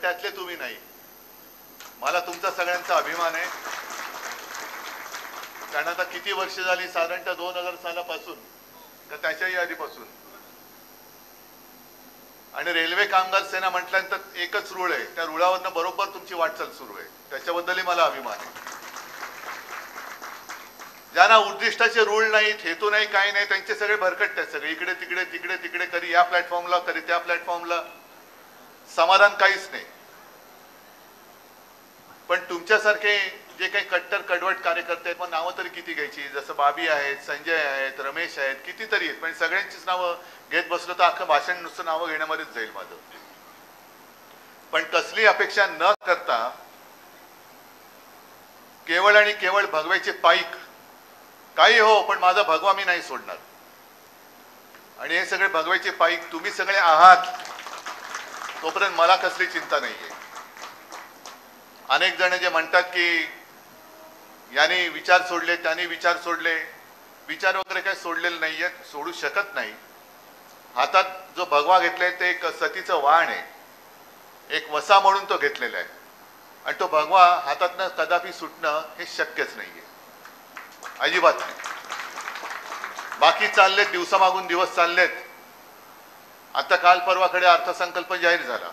त्यातले तुम्ही नाही. मला तुमचा सगळ्यांचा अभिमान आहे. कारण आता किती वर्ष झाली, साधारणतः 2000 सालापासून का त्याच्याही आधीपासून, आणि रेल्वे कामगार सेना म्हटल्यानंतर एकच रूळ आहे, त्या रुळावरनं बरोबर तुमची वाटचाल सुरू आहे. त्याच्याबद्दलही मला अभिमान आहे. ज्यांना उद्दिष्टाचे रूळ नाहीत, हेतू नाही, काही नाही, त्यांचे सगळे भरकटतात, सगळे इकडे तिकडे तिकडे तिकडे, कधी या प्लॅटफॉर्मला कधी त्या प्लॅटफॉर्मला, समाधान काहीच नाही. पण तुमच्यासारखे जे काही कट्टर कडवट कार्यकर्ते आहेत, मग नावं तरी किती घ्यायची, जसं बाबी आहेत, संजय आहेत, रमेश आहेत, कितीतरी आहेत, पण सगळ्यांचीच नावं घेत बसलो तर अख्खं भाषण नुसतं नावं घेण्यामध्येच जाईल माझं. पण कसली अपेक्षा न करता केवळ आणि केवळ भगव्याचे पाईक, काही हो पण माझा भगवा मी नाही सोडणार. आणि हे सगळे भगव्याचे पाईक तुम्ही सगळे आहात, तोपर्यंत मला कसली चिंता नाहीये. अनेक जण जे म्हणतात की यांनी विचार सोडले, त्यांनी विचार सोडले, विचार वगैरे काही सोडलेले नाहीये, सोडू शकत नाही. हातात जो भगवा घेतलाय ते एक सतीचं वाण आहे, एक वसा म्हणून तो घेतलेला आहे, आणि तो भगवा हातातनं कदापि सुटणं हे शक्यच नाहीये, अजिबात नाही. बाकी चाललेत, दिवसामागून दिवस चाललेत. आता काल परवाकडे अर्थसंकल्प जाहीर झाला.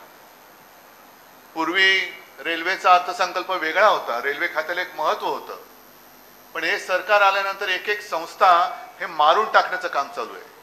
पूर्वी रेल्वेचा अर्थसंकल्प वेगळा होता, रेल्वे खात्याला एक महत्व होतं. पण हे सरकार आल्यानंतर एक एक संस्था हे मारून टाकण्याचं काम चालू आहे.